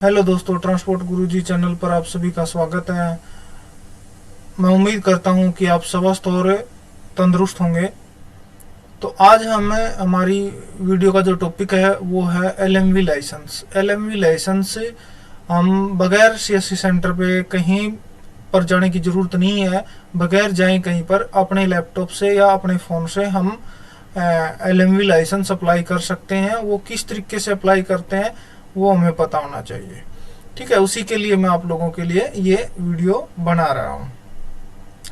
Hello दोस्तों, transport गुरुजी channel पर आप सभी का स्वागत है। मैं उम्मीद करता हूं कि आप स्वस्थ और तंदुरुस्त होंगे। तो आज हमें हमारी वीडियो का जो टॉपिक है वो है एलएमवी लाइसेंस। एलएमवी लाइसेंस से हम बगैर सीएससी सेंटर पे कहीं पर जाने की ज़रूरत नहीं है। बगैर जाए कहीं पर अपने लैपटॉप से या अपने फ़ोन से हम एलएमवी लाइसेंस अप्लाई कर सकते हैं। वो किस तरीके से अप्लाई करते हैं वो हमें पता होना चाहिए। ठीक है, उसी के लिए मैं आप लोगों के लिए ये वीडियो बना रहा हूँ।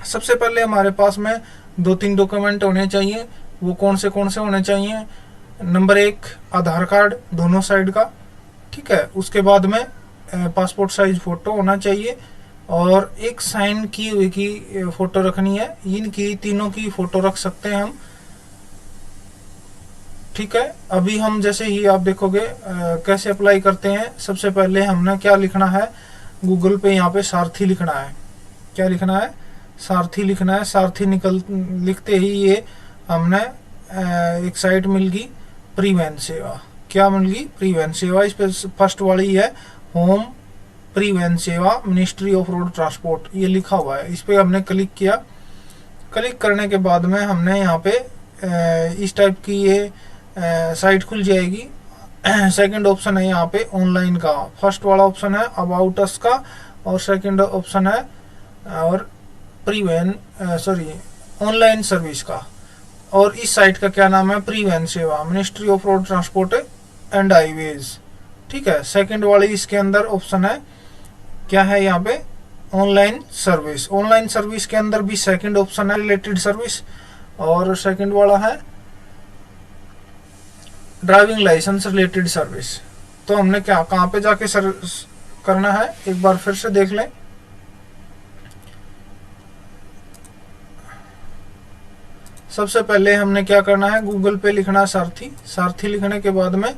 सबसे पहले हमारे पास में दो तीन डॉक्यूमेंट होने चाहिए। वो कौन से होने चाहिए? नंबर एक, आधार कार्ड दोनों साइड का। ठीक है, उसके बाद में पासपोर्ट साइज फ़ोटो होना चाहिए और एक साइन की हुई की फ़ोटो रखनी है। इनकी तीनों की फ़ोटो रख सकते हैं हम। ठीक है, अभी हम जैसे ही आप देखोगे कैसे अप्लाई करते हैं। सबसे पहले हमने क्या लिखना है, गूगल पे यहाँ पे सारथी लिखना है। क्या लिखना है? सारथी लिखना है। सारथी लिखते ही ये हमने एक साइट मिल गई, परिवहन सेवा। क्या मिल गई? परिवहन सेवा। इस पे फर्स्ट वाली है होम परिवहन सेवा, मिनिस्ट्री ऑफ रोड ट्रांसपोर्ट, ये लिखा हुआ है। इस पे हमने क्लिक किया। क्लिक करने के बाद में हमने यहाँ पे इस टाइप की ये साइट खुल जाएगी। सेकंड ऑप्शन है यहाँ पे ऑनलाइन का। फर्स्ट वाला ऑप्शन है अबाउट अस का और सेकंड ऑप्शन है और परिवहन ऑनलाइन सर्विस का। और इस साइट का क्या नाम है? परिवहन सेवा, ministry of road transport and highways. ठीक है, सेकंड वाली इसके अंदर ऑप्शन है, क्या है यहाँ पे? Online service. ऑनलाइन सर्विस के अंदर भी सेकंड ऑप्शन है रिलेटेड सर्विस और सेकंड वाला है ड्राइविंग लाइसेंस रिलेटेड सर्विस। तो हमने क्या कहाँ पे जाके करना है, एक बार फिर से देख लें। सबसे पहले हमने क्या करना है, गूगल पे लिखना है सारथी। सारथी लिखने के बाद में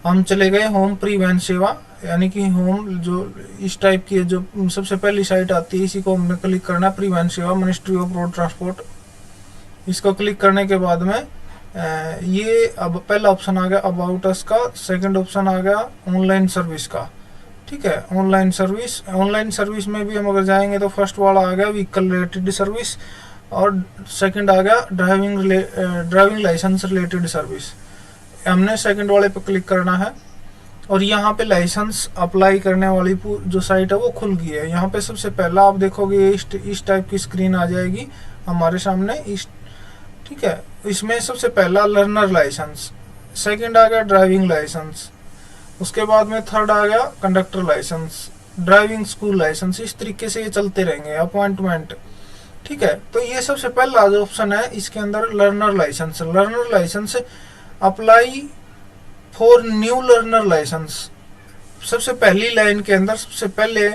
हम चले गए होम परिवहन सेवा, यानी कि होम जो इस टाइप की जो सबसे पहली साइट आती है, इसी को हमने क्लिक करना है, परिवहन सेवा, मिनिस्ट्री ऑफ रोड ट्रांसपोर्ट। इसको क्लिक करने के बाद में ये अब पहला ऑप्शन आ गया अबाउट अस का, सेकंड ऑप्शन आ गया ऑनलाइन सर्विस का। ठीक है, ऑनलाइन सर्विस। ऑनलाइन सर्विस में भी हम अगर जाएंगे तो फर्स्ट वाला आ गया व्हीकल रिलेटेड सर्विस और सेकंड आ गया ड्राइविंग लाइसेंस रिलेटेड सर्विस। हमने सेकंड वाले पे क्लिक करना है और यहाँ पे लाइसेंस अप्लाई करने वाली जो साइट है वो खुल गई है। यहाँ पे सबसे पहला आप देखोगे इस टाइप की स्क्रीन आ जाएगी हमारे सामने। ठीक है, इसमें सबसे पहला लर्नर लाइसेंस, सेकंड आ गया ड्राइविंग लाइसेंस, उसके बाद में थर्ड आ गया conductor licence, driving school licence. इस तरीके से ये चलते रहेंगे, अपॉइंटमेंट। ठीक है, तो ये सबसे पहला जो ऑप्शन है इसके अंदर learner licence. Learner licence apply for new learner licence, सबसे पहली लाइन के अंदर सबसे पहले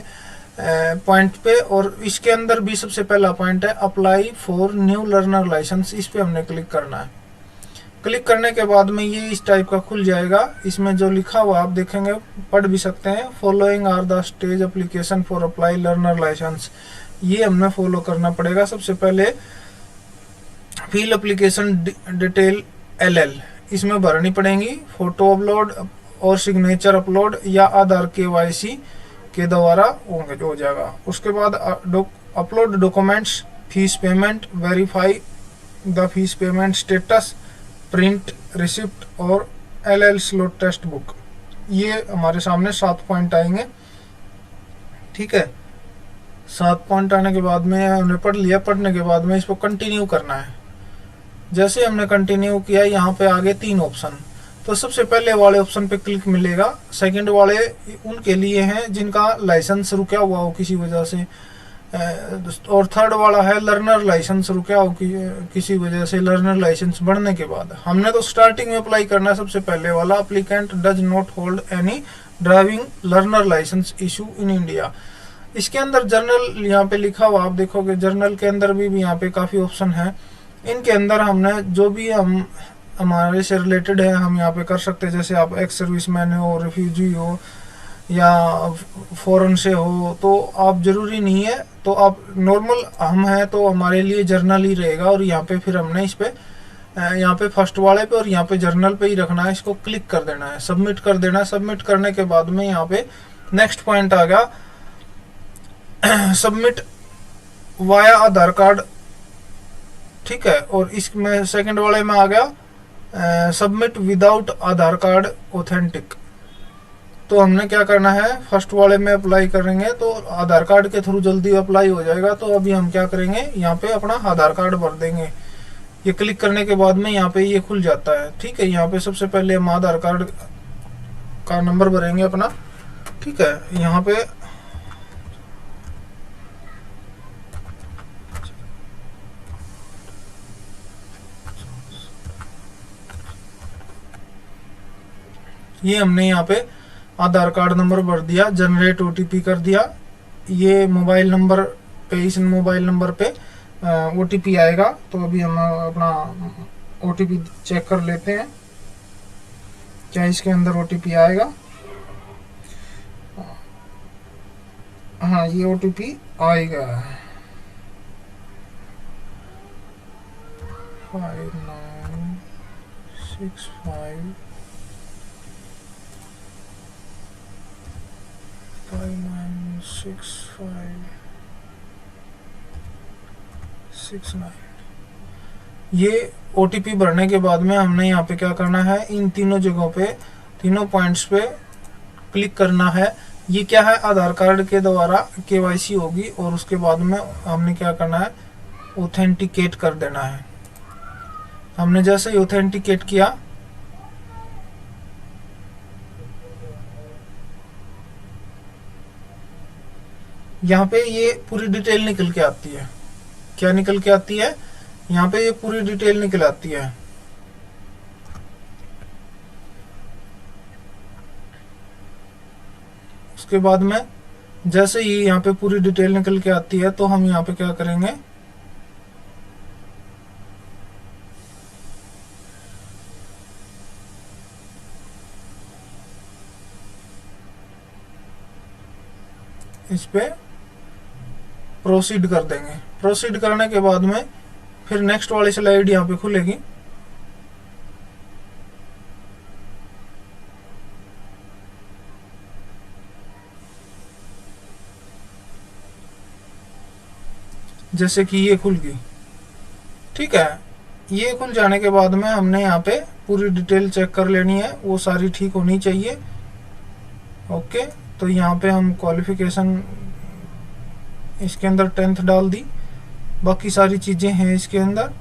पॉइंट पे, और इसके अंदर भी सबसे पहला पॉइंट है apply for new learner licence. इस पे हमने क्लिक करना है। क्लिक करने के बाद में ये इस टाइप का खुल जाएगा। इसमें जो लिखा हुआ आप देखेंगे, पढ़ भी सकते हैं, following are the stage application for apply learner licence. ये हमें फॉलो करना पड़ेगा। सबसे पहले फिल एप्लीकेशन डिटेल LL इसमें भरनी पड़ेगी, फोटो अपलोड और सिग्नेचर अपलोड या आधार KYC के द्वारा हो जाएगा। उसके बाद upload documents, fees payment, verify the fees payment status, print receipt और LL स्लॉट टेस्ट बुक। ये हमारे सामने 7 पॉइंट आएंगे। ठीक है, 7 पॉइंट आने के बाद में हमने पढ़ लिया। पढ़ने के बाद में इसको कंटिन्यू करना है। जैसे हमने कंटिन्यू किया, यहाँ पे आगे 3 ऑप्शन। तो सबसे पहले वाले ऑप्शन पे क्लिक मिलेगा। सेकंड वाले उनके लिए हैं जिनका लाइसेंस रुका हुआ हो किसी वजह से, और थर्ड वाला है लर्नर लाइसेंस रुका हो किसी वजह से। लर्नर लाइसेंस बढ़ने के बाद हमने तो स्टार्टिंग में अप्लाई करना है। सबसे पहले वाला applicant does not hold any driving learner licence issue in India. इसके अंदर जर्नल यहाँ पे लिखा हुआ आप देखोगे। जर्नल के अंदर भी यहाँ पे काफ़ी ऑप्शन है। इनके अंदर हमने जो भी हमारे से रिलेटेड है हम यहाँ पे कर सकते हैं। जैसे आप एक्स सर्विसमैन हो, रिफ्यूजी हो या फॉरेन से हो, तो आप ज़रूरी नहीं है। तो आप नॉर्मल हम हैं तो हमारे लिए जर्नल ही रहेगा। और यहाँ पे फिर हमने इस पे यहाँ पे फर्स्ट वाले पे और यहाँ पे जर्नल पे ही रखना है। इसको क्लिक कर देना है, सबमिट कर देना है। सबमिट करने के बाद में यहाँ पे नेक्स्ट पॉइंट आ गया सबमिट वाया आधार कार्ड, ठीक है। और इसमें सेकंड वाले में आ गया सबमिट विदाउट आधार कार्ड ऑथेंटिक। तो हमने क्या करना है, फर्स्ट वाले में अप्लाई करेंगे तो आधार कार्ड के थ्रू जल्दी अप्लाई हो जाएगा। तो अभी हम क्या करेंगे, यहाँ पे अपना आधार कार्ड भर देंगे। ये क्लिक करने के बाद में यहाँ पे ये खुल जाता है, ठीक है। यहाँ पे सबसे पहले हम आधार कार्ड का नंबर भरेंगे अपना, ठीक है। यहाँ पे ये हमने यहाँ पे आधार कार्ड नंबर भर दिया, जनरेट ओटीपी कर दिया। ये मोबाइल नंबर पे, इस मोबाइल नंबर पे ओटीपी आएगा। तो अभी हम अपना ओटीपी चेक कर लेते हैं, क्या इसके अंदर ओटीपी आएगा। हाँ, ये ओटीपी आएगा 5965 596569। ये ओटीपी भरने के बाद में हमने यहाँ पे क्या करना है, इन तीनों जगहों पे, तीनों पॉइंट्स पे क्लिक करना है। ये क्या है, आधार कार्ड के द्वारा केवाईसी होगी और उसके बाद में हमने क्या करना है, ऑथेंटिकेट कर देना है। हमने जैसे ही ऑथेंटिकेट किया, यहाँ पे ये पूरी डिटेल निकल के आती है। क्या निकल के आती है, यहाँ पे ये पूरी डिटेल निकल आती है। उसके बाद में जैसे ही यहाँ पे पूरी डिटेल निकल के आती है, तो हम यहाँ पे क्या करेंगे, इस पे प्रोसीड कर देंगे। प्रोसीड करने के बाद में फिर नेक्स्ट वाली स्लाइड यहाँ पे खुलेगी। जैसे कि ये खुल गई, ठीक है। ये खुल जाने के बाद में हमने यहाँ पे पूरी डिटेल चेक कर लेनी है, वो सारी ठीक होनी चाहिए। ओके, तो यहाँ पे हम क्वालिफिकेशन इसके अंदर 10th डाल दी, बाकी सारी चीजें हैं इसके अंदर।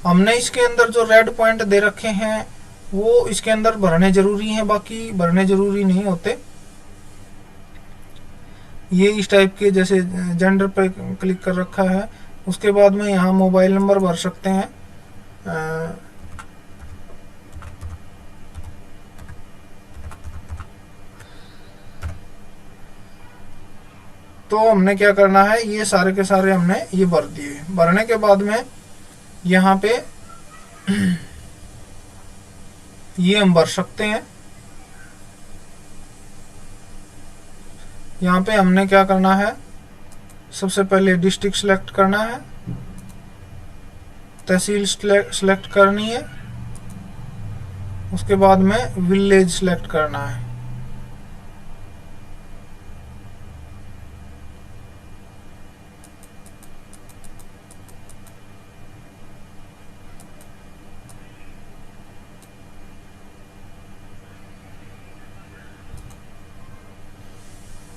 हमने इसके अंदर जो रेड पॉइंट दे रखे हैं वो इसके अंदर भरने जरूरी हैं, बाकी भरने जरूरी नहीं होते। ये इस टाइप के, जैसे जेंडर पे क्लिक कर रखा है। उसके बाद में यहाँ मोबाइल नंबर भर सकते हैं। तो हमने क्या करना है, ये सारे के सारे हमने ये भर दिए। भरने के बाद में यहाँ पे ये हम भर सकते हैं। यहाँ पे हमने क्या करना है, सबसे पहले डिस्ट्रिक्ट सेलेक्ट करना है, तहसील सेलेक्ट करनी है, उसके बाद में विलेज सेलेक्ट करना है।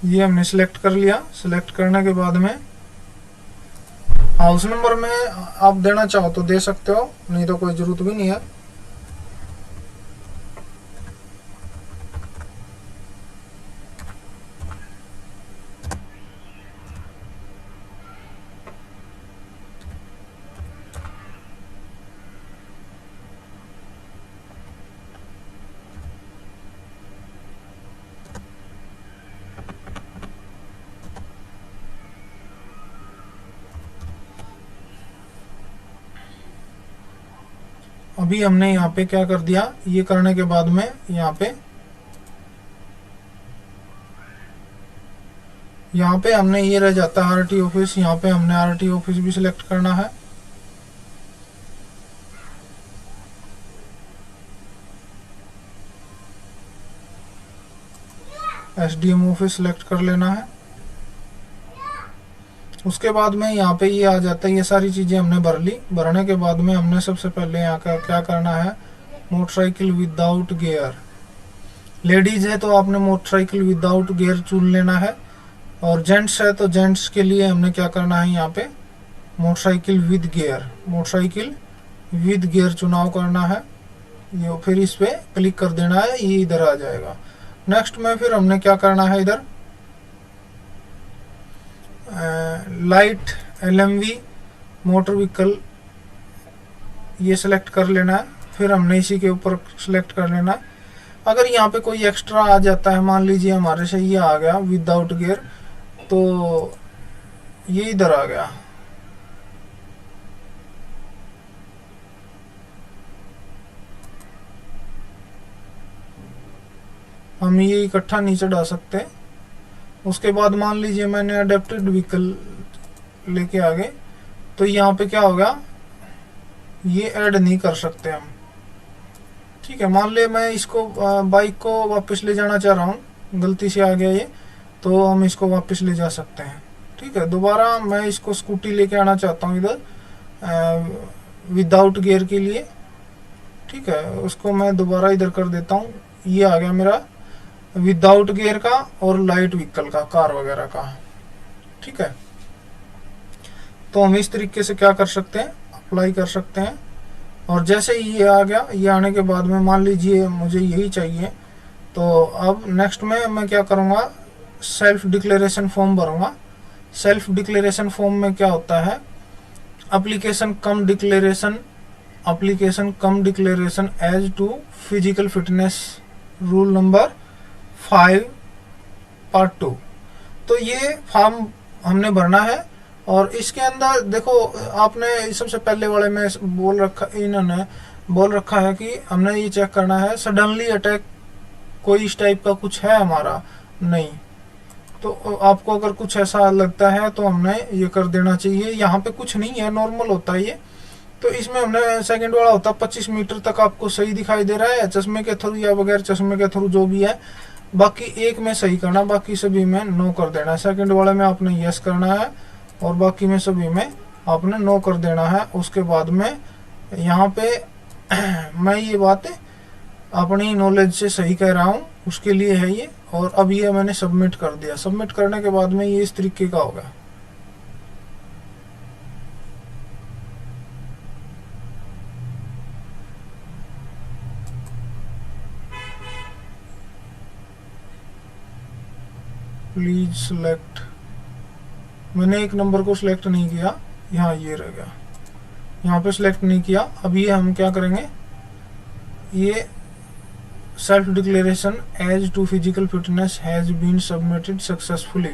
ये हमने सिलेक्ट कर लिया। सिलेक्ट करने के बाद में हाउस नंबर में आप देना चाहो तो दे सकते हो, नहीं तो कोई जरूरत भी नहीं है। अभी हमने यहाँ पे क्या कर दिया, ये करने के बाद में यहाँ पे हमने ये रह जाता है आरटी ऑफिस। यहाँ पे हमने आरटी ऑफिस भी सिलेक्ट करना है। SDM ऑफिस सेलेक्ट कर लेना है। उसके बाद में यहाँ पे ये आ जाता है, ये सारी चीज़ें हमने भर ली। भरने के बाद में हमने सबसे पहले यहाँ का क्या करना है, मोटरसाइकिल विदाउट गियर। लेडीज है तो आपने मोटरसाइकिल विदाउट गियर चुन लेना है, और जेंट्स है तो जेंट्स के लिए हमने क्या करना है, यहाँ पे motorcycle with gear, motorcycle with gear चुनाव करना है। ये फिर इस पे क्लिक कर देना है, ये इधर आ जाएगा। नेक्स्ट में फिर हमने क्या करना है, इधर लाइट LMV मोटर व्हीकल ये सिलेक्ट कर लेना है। फिर हमने इसी के ऊपर सिलेक्ट कर लेना है। अगर यहाँ पे कोई एक्स्ट्रा आ जाता है, मान लीजिए हमारे से ये आ गया विदाउट गियर, तो ये इधर आ गया, हम ये इकट्ठा नीचे डाल सकते हैं। उसके बाद मान लीजिए मैंने अडेप्टेड व्हीकल लेके आ गए, तो यहाँ पे क्या होगा, ये ऐड नहीं कर सकते हम। ठीक है, मान ले मैं इसको बाइक को वापस ले जाना चाह रहा हूँ, गलती से आ गया ये, तो हम इसको वापस ले जा सकते हैं। ठीक है, दोबारा मैं इसको स्कूटी लेके आना चाहता हूँ इधर विदाउट गियर के लिए। ठीक है, उसको मैं दोबारा इधर कर देता हूँ, ये आ गया मेरा विदाउट गियर का और लाइट व्हीकल का, कार वगैरह का। ठीक है, तो हम इस तरीके से क्या कर सकते हैं, अप्लाई कर सकते हैं। और जैसे ही ये आ गया, ये आने के बाद में मान लीजिए मुझे यही चाहिए, तो अब नेक्स्ट में मैं क्या करूँगा, सेल्फ डिक्लेरेशन फॉर्म भरूँगा। सेल्फ डिक्लेरेशन फॉर्म में क्या होता है, application cum declaration as to physical fitness rule number 5 part 2। तो ये फॉर्म हमने भरना है। और इसके अंदर देखो, आपने सबसे पहले वाले में इन्होंने बोल रखा है कि हमने ये चेक करना है सडनली अटैक कोई इस टाइप का कुछ है हमारा, नहीं। तो आपको अगर कुछ ऐसा लगता है तो हमने ये कर देना चाहिए। यहाँ पे कुछ नहीं है, नॉर्मल होता है ये। तो इसमें हमने सेकंड वाला होता है 25 मीटर तक आपको सही दिखाई दे रहा है चश्मे के थ्रू या बगैर चश्मे के थ्रू, जो भी है। बाकी एक में सही करना, बाकी सभी में नो कर देना है। सेकंड वाले में आपने यस करना है और बाकी में सभी में आपने नो कर देना है। उसके बाद में यहाँ पे मैं ये बात अपनी नॉलेज से सही कह रहा हूँ, उसके लिए है ये। और अब ये मैंने सबमिट कर दिया। सबमिट करने के बाद में ये इस तरीके का होगा। प्लीज सेलेक्ट, मैंने एक नंबर को सिलेक्ट नहीं किया, यहाँ ये रह गया, यहाँ पे सिलेक्ट नहीं किया। अब ये हम क्या करेंगे, ये self declaration as to physical fitness has been submitted successfully,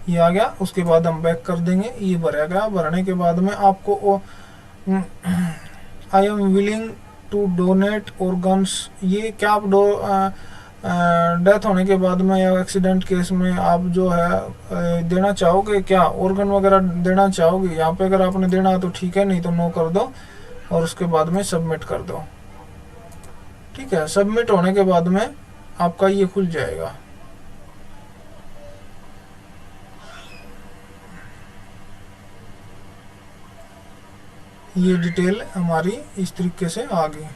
ये आ गया। उसके बाद हम बैक कर देंगे, ये भरेगा। भरने के बाद में आपको I am willing to donate organs, ये क्या आप डेथ होने के बाद में या एक्सीडेंट केस में आप जो है देना चाहोगे क्या, ऑर्गन वगैरह देना चाहोगे। यहाँ पे अगर आपने देना है तो ठीक है, नहीं तो नो कर दो और उसके बाद में सबमिट कर दो। ठीक है, सबमिट होने के बाद में आपका ये खुल जाएगा। ये डिटेल हमारी इस तरीके से आ गई।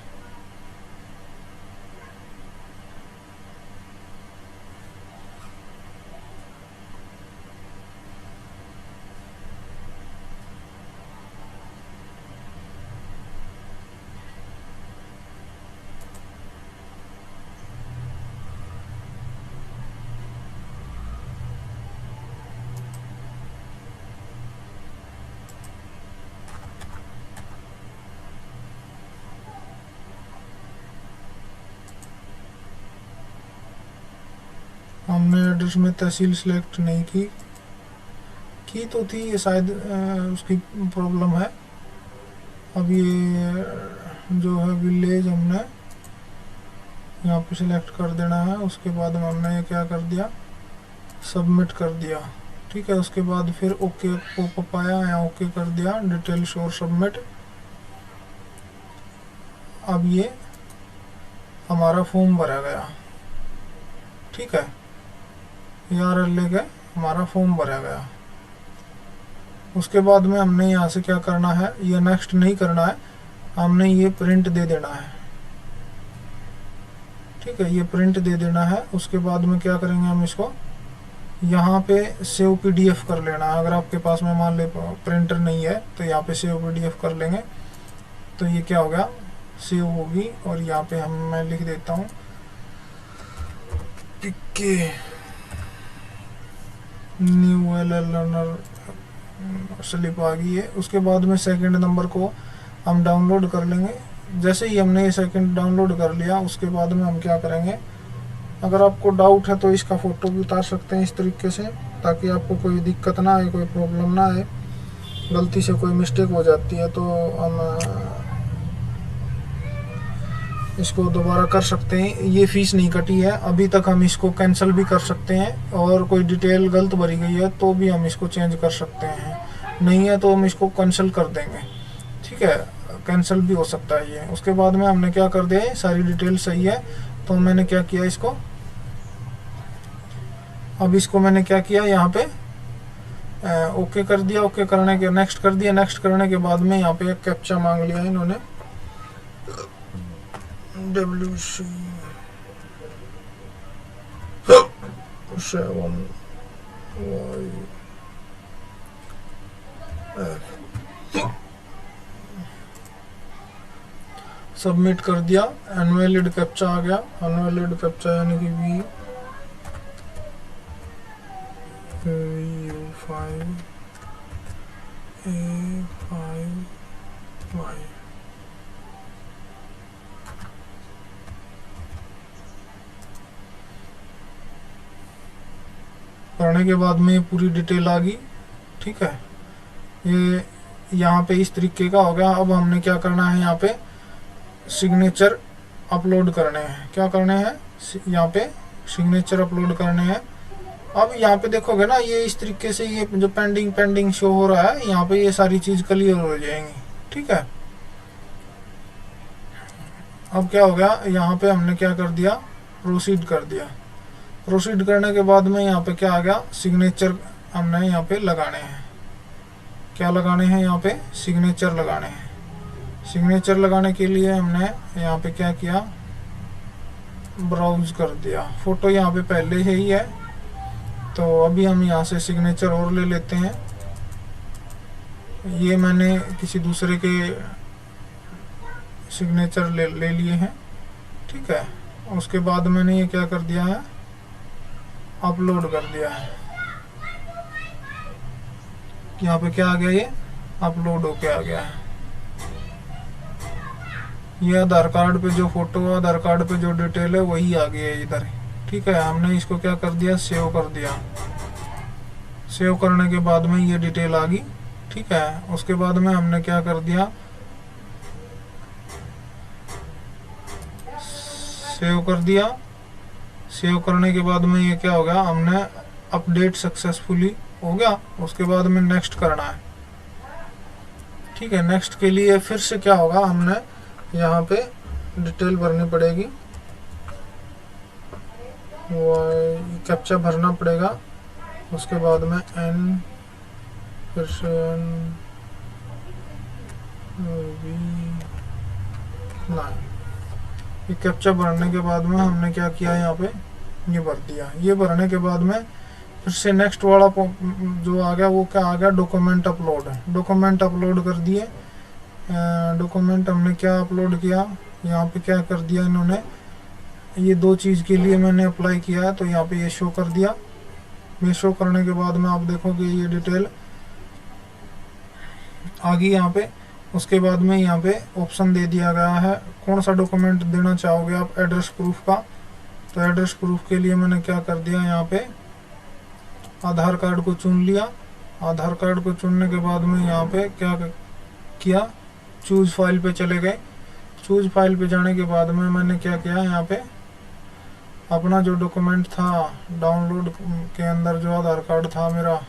हमने एड्रेस में तहसील सिलेक्ट नहीं की तो थी, ये शायद उसकी प्रॉब्लम है। अब ये जो है विलेज हमने यहाँ पे सिलेक्ट कर देना है। उसके बाद हमने क्या कर दिया, सबमिट कर दिया। ठीक है, उसके बाद फिर ओके पॉपअप आया, यहाँ ओके कर दिया, डिटेल शोर सबमिट। अब ये हमारा फॉर्म भरा गया। ठीक है, URL लेके हमारा फॉर्म भरा गया। उसके बाद में हमने यहाँ से क्या करना है, ये नेक्स्ट नहीं करना है, हमने ये प्रिंट दे देना है। ठीक है, ये प्रिंट दे देना है। उसके बाद में क्या करेंगे, हम इसको यहाँ पे सेव PDF कर लेना है। अगर आपके पास में मान ले प्रिंटर नहीं है तो यहाँ पे सेव PDF कर लेंगे। तो ये क्या हो गया, सेव होगी। और यहाँ पे मैं लिख देता हूँ पिके न्यू LL लर्नर स्लिप आ गई है। उसके बाद में सेकंड नंबर को हम डाउनलोड कर लेंगे। जैसे ही हमने ये सेकंड डाउनलोड कर लिया, उसके बाद में हम क्या करेंगे, अगर आपको डाउट है तो इसका फ़ोटो भी उतार सकते हैं इस तरीके से, ताकि आपको कोई दिक्कत ना आए, कोई प्रॉब्लम ना आए। गलती से कोई मिस्टेक हो जाती है तो हम इसको दोबारा कर सकते हैं। ये फ़ीस नहीं कटी है अभी तक, हम इसको कैंसिल भी कर सकते हैं। और कोई डिटेल गलत भरी गई है तो भी हम इसको चेंज कर सकते हैं, नहीं है तो हम इसको कैंसिल कर देंगे। ठीक है, कैंसिल भी हो सकता है ये। उसके बाद में हमने क्या कर दिया, सारी डिटेल सही है तो मैंने क्या किया, इसको अब इसको मैंने क्या किया, यहाँ पे ओके कर दिया। ओके करने के नेक्स्ट कर दिया। नेक्स्ट करने के बाद में यहाँ पे एक कैप्चा मांग लिया इन्होंने, WC 7 सबमिट कर दिया। अनवैलिड कैप्चा आ गया। अनवैलिड कैप्चा यानी कि VU5A5Y। करने के बाद में पूरी डिटेल आ गई। ठीक है, ये यहाँ पे इस तरीके का हो गया। अब हमने क्या करना है, यहाँ पे सिग्नेचर अपलोड करने हैं। क्या करने हैं, यहाँ पे सिग्नेचर अपलोड करने हैं। अब यहाँ पे देखोगे ना, ये इस तरीके से ये जो पेंडिंग शो हो रहा है, यहाँ पे ये सारी चीज़ क्लियर हो जाएंगी। ठीक है, अब क्या हो गया, यहाँ पे हमने क्या कर दिया, प्रोसीड कर दिया। प्रोसीड करने के बाद में यहाँ पे क्या आ गया, सिग्नेचर हमने यहाँ पे लगाने हैं। क्या लगाने हैं, यहाँ पे सिग्नेचर लगाने हैं। सिग्नेचर लगाने के लिए हमने यहाँ पे क्या किया, ब्राउज कर दिया। फ़ोटो यहाँ पे पहले से ही है तो अभी हम यहाँ से सिग्नेचर और ले लेते हैं। ये मैंने किसी दूसरे के सिग्नेचर ले लिए हैं। ठीक है, उसके बाद मैंने ये क्या कर दिया है, अपलोड कर दिया है। यहाँ पे क्या आ गया, ये अपलोड होके आ गया है। ये आधार कार्ड पे जो फोटो, आधार कार्ड पे जो डिटेल है वही आ गई है इधर। ठीक है, हमने इसको क्या कर दिया, सेव कर दिया। सेव करने के बाद में ये डिटेल आ गई। ठीक है, उसके बाद में हमने क्या कर दिया, सेव कर दिया। सेव करने के बाद में ये क्या हो गया, हमने अपडेट सक्सेसफुली हो गया। उसके बाद में नेक्स्ट करना है। ठीक है, नेक्स्ट के लिए फिर से क्या होगा, हमने यहाँ पे डिटेल भरनी पड़ेगी, वो कैप्चा भरना पड़ेगा। उसके बाद में N फिर से NV9। ये कैप्चा भरने के बाद में हमने क्या किया, यहाँ पे ये भर दिया। ये भरने के बाद में फिर से नेक्स्ट वाला जो आ गया वो क्या आ गया, डॉक्यूमेंट अपलोड। डॉक्यूमेंट अपलोड कर दिए। डॉक्यूमेंट हमने क्या अपलोड किया, यहाँ पे क्या कर दिया इन्होंने, ये दो चीज़ के लिए मैंने अप्लाई किया है तो यहाँ पे ये शो कर दिया। ये शो करने के बाद में आप देखोगे ये डिटेल आ गई यहाँ पे। उसके बाद में यहाँ पे ऑप्शन दे दिया गया है कौन सा डॉक्यूमेंट देना चाहोगे आप, एड्रेस प्रूफ का। तो एड्रेस प्रूफ के लिए मैंने क्या कर दिया, यहाँ पे आधार कार्ड को चुन लिया। आधार कार्ड को चुनने के बाद में यहाँ पे क्या किया, चूज़ फाइल पे चले गए। चूज़ फाइल पे जाने के बाद में मैंने क्या किया, यहाँ पे अपना जो डॉक्यूमेंट था डाउनलोड के अंदर, जो आधार कार्ड था मेरा,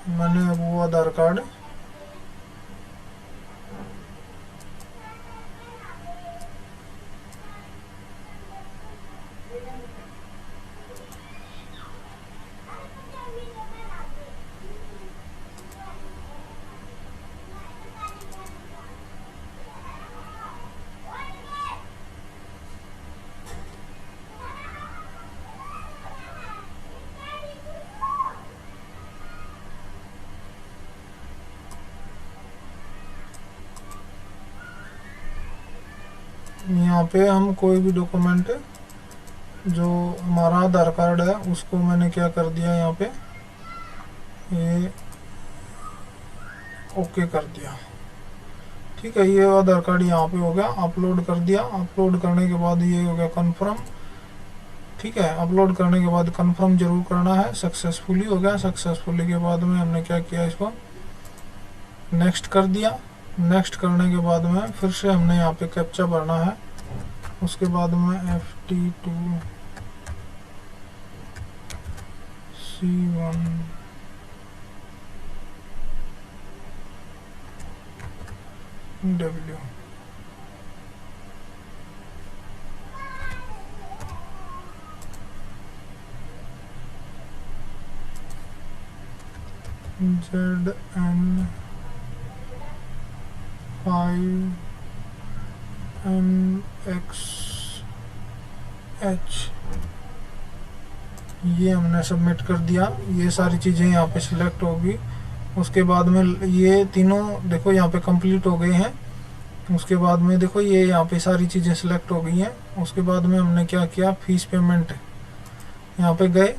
मैंने अब वो आधार कार्ड यहाँ पे हम कोई भी डॉक्यूमेंट, जो हमारा आधार कार्ड है उसको मैंने क्या कर दिया, यहाँ पे ये ओके कर दिया। ठीक है, ये आधार कार्ड यहाँ पे हो गया, अपलोड कर दिया। अपलोड करने के बाद ये हो गया कन्फर्म। ठीक है, अपलोड करने के बाद कंफर्म जरूर करना है। सक्सेसफुली हो गया। सक्सेसफुली के बाद में हमने क्या किया, इसको नेक्स्ट कर दिया। नेक्स्ट करने के बाद में फिर से हमने यहाँ पे कैप्चा भरना है। उसके बाद में FT2C1 W ZN5MXH, ये हमने सबमिट कर दिया। ये सारी चीज़ें यहाँ पे सिलेक्ट होगी। उसके बाद में ये तीनों देखो यहाँ पे कंप्लीट हो गए हैं। उसके बाद में देखो ये यहाँ पे सारी चीज़ें सिलेक्ट हो गई हैं। उसके बाद में हमने क्या किया, फीस पेमेंट यहाँ पे गए।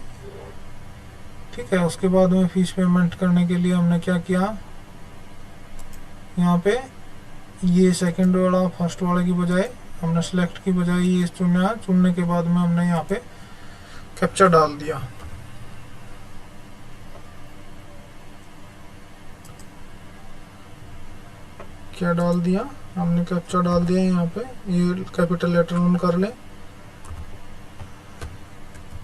ठीक है, उसके बाद में फीस पेमेंट करने के लिए हमने क्या किया, यहाँ पे ये सेकंड वाला फर्स्ट वाले की बजाय हमने सेलेक्ट की बजाय ये चुना। चुनने के बाद में हमने यहाँ पे कैप्चा डाल दिया। क्या डाल दिया हमने, कैप्चा डाल दिया यहाँ पे। ये कैपिटल लेटर ऑन कर ले,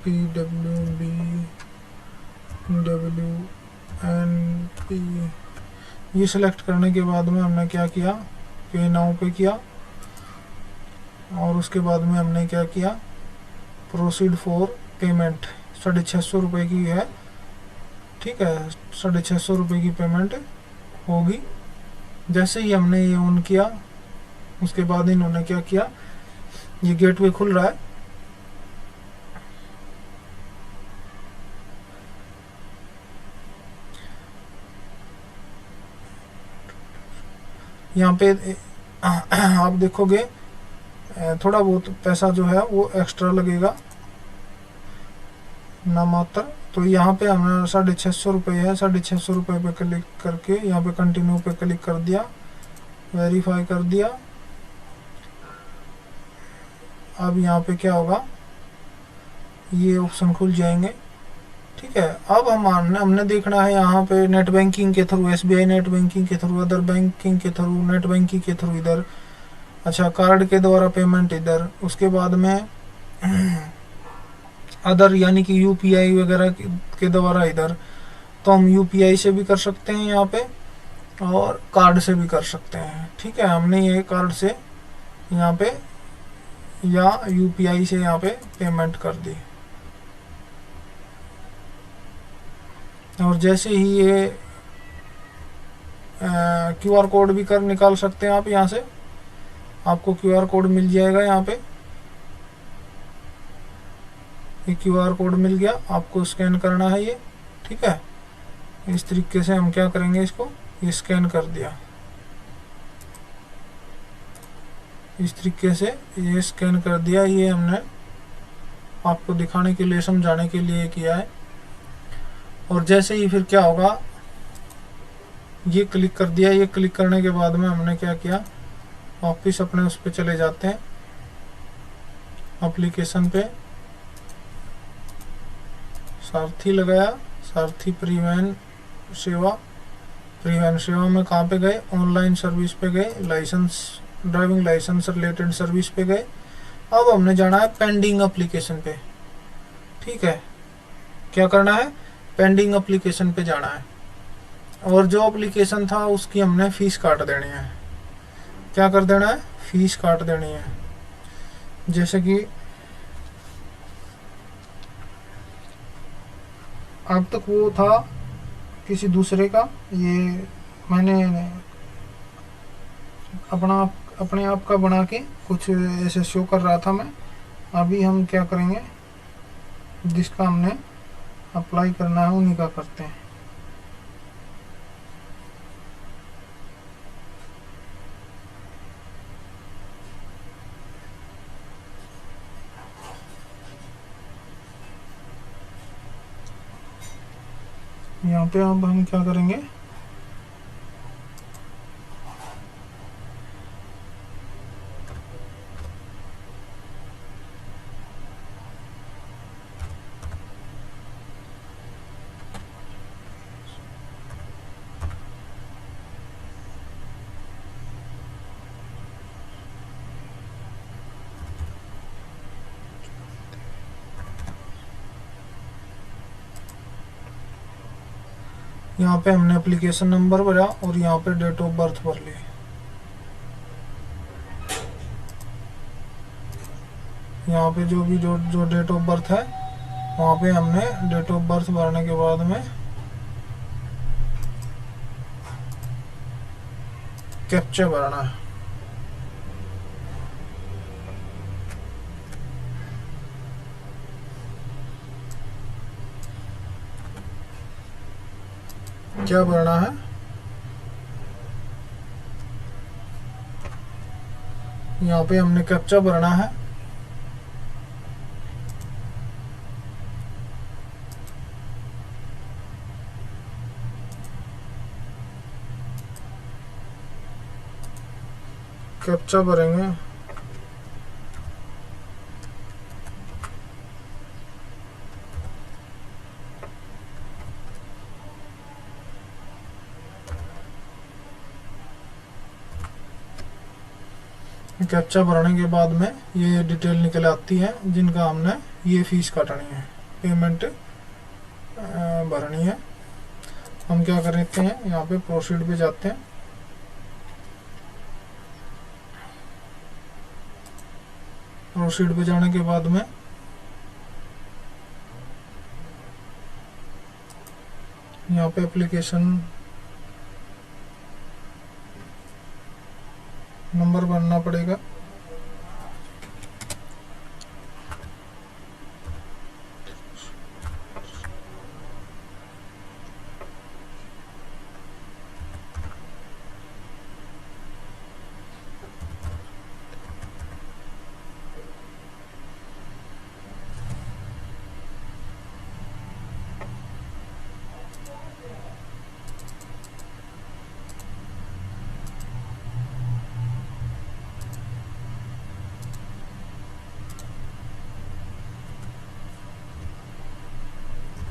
PWBWNP। ये सिलेक्ट करने के बाद में हमने क्या किया, पे नाउ पे किया। और उसके बाद में हमने क्या किया, प्रोसीड फॉर पेमेंट। 650 रुपये की है। ठीक है, 650 रुपये की पेमेंट होगी। जैसे ही हमने ये ऑन किया, उसके बाद इन्होंने क्या किया, ये गेटवे खुल रहा है। यहाँ पे आप देखोगे थोड़ा बहुत पैसा जो है वो एक्स्ट्रा लगेगा ना मात्र। तो यहाँ पे हमें 650 रुपये है। 650 रुपये पे क्लिक करके यहाँ पे कंटिन्यू पे क्लिक कर दिया, वेरीफाई कर दिया। अब यहाँ पे क्या होगा, ये ऑप्शन खुल जाएंगे। ठीक है, अब हमने देखना है यहाँ पे नेट बैंकिंग के थ्रू, SBI नेट बैंकिंग के थ्रू, अदर बैंकिंग के थ्रू, नेट बैंकिंग के थ्रू इधर, अच्छा कार्ड के द्वारा पेमेंट इधर। उसके बाद में अदर यानी कि UPI वगैरह के द्वारा इधर। तो हम UPI से भी कर सकते हैं यहाँ पे और कार्ड से भी कर सकते हैं। ठीक है, हमने ये कार्ड से यहाँ पे या UPI से यहाँ पे पेमेंट कर दी। और जैसे ही ये QR कोड भी निकाल सकते हैं आप यहाँ से। आपको QR कोड मिल जाएगा यहाँ पे। ये QR कोड मिल गया, आपको स्कैन करना है ये। ठीक है, इस तरीके से हम क्या करेंगे, इसको ये स्कैन कर दिया। इस तरीके से ये स्कैन कर दिया। ये हमने आपको दिखाने के लिए, समझाने के लिए किया है। और जैसे ही फिर क्या होगा, ये क्लिक कर दिया। ये क्लिक करने के बाद में हमने क्या किया, वापिस अपने उस पे चले जाते हैं, एप्लीकेशन पे सारथी लगाया। सारथी परिवहन सेवा। परिवहन सेवा में कहाँ पे गए, ऑनलाइन सर्विस पे गए, licence, driving licence related service पे गए। अब हमने जाना है पेंडिंग एप्लीकेशन पे। ठीक है, क्या करना है, पेंडिंग एप्लीकेशन पे जाना है। और जो एप्लीकेशन था उसकी हमने फीस काट देनी है। क्या कर देना है, फीस काट देनी है। जैसे कि अब तक वो था किसी दूसरे का, ये मैंने अपने आप का बना के कुछ ऐसे शो कर रहा था मैं। अभी हम क्या करेंगे, जिसका हमने अप्लाई करना है उन्हीं का करते हैं। यहाँ पे अब हम क्या करेंगे, यहाँ पे हमने एप्लीकेशन नंबर भरा और यहाँ पे डेट ऑफ बर्थ भर ली। यहाँ पे जो भी जो डेट ऑफ बर्थ है वहाँ पे हमने डेट ऑफ बर्थ भरने के बाद में कैप्चा भरना है। क्या भरना है, यहाँ पे हमने कैप्चा भरना है। कैप्चा भरेंगे, कैप्चा भरने के बाद में ये डिटेल निकल आती है जिनका हमने ये फीस काटनी है, पेमेंट भरनी है। हम क्या करते हैं, यहाँ पे प्रोसीड पे जाते हैं। प्रोसीड पे जाने के बाद में यहाँ पे एप्लीकेशन नंबर भरना पड़ेगा।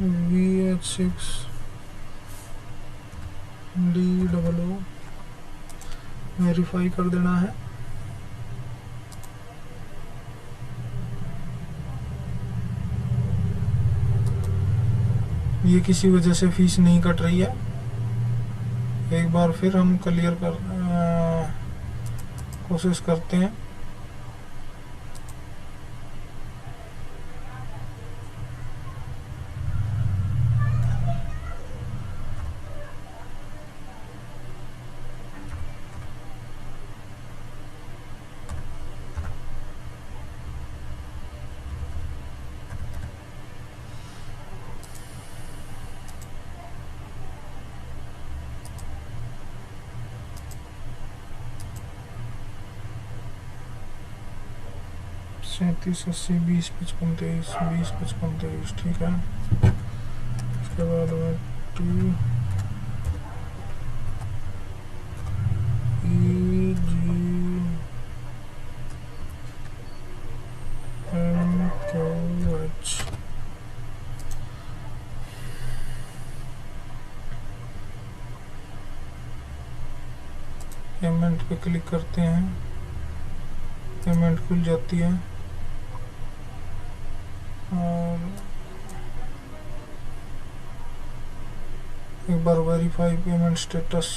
VH6 DOO वेरीफाई कर देना है। ये किसी वजह से फीस नहीं कट रही है। एक बार फिर हम क्लियर कर कोशिश करते हैं। सैंतीस 80 20 55 23 20 55 23 ठीक है। उसके बाद में T E G M Q H payment पे क्लिक करते हैं। पेमेंट खुल जाती है और एक बार वेरीफाई पेमेंट स्टेटस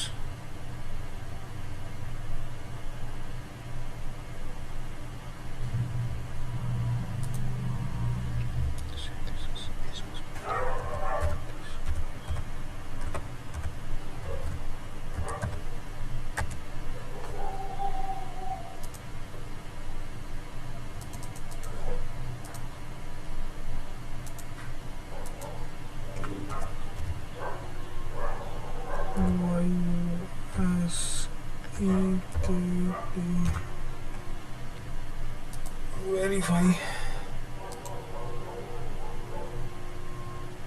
वेरीफाई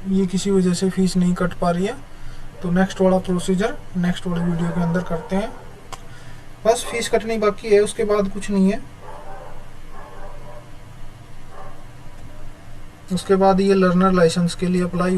ये किसी वजह से फीस नहीं कट पा रही है, तो नेक्स्ट वाला प्रोसीजर नेक्स्ट वाले वीडियो के अंदर करते हैं। बस फीस कटनी बाकी है, उसके बाद कुछ नहीं है। उसके बाद ये लर्नर लाइसेंस के लिए अप्लाई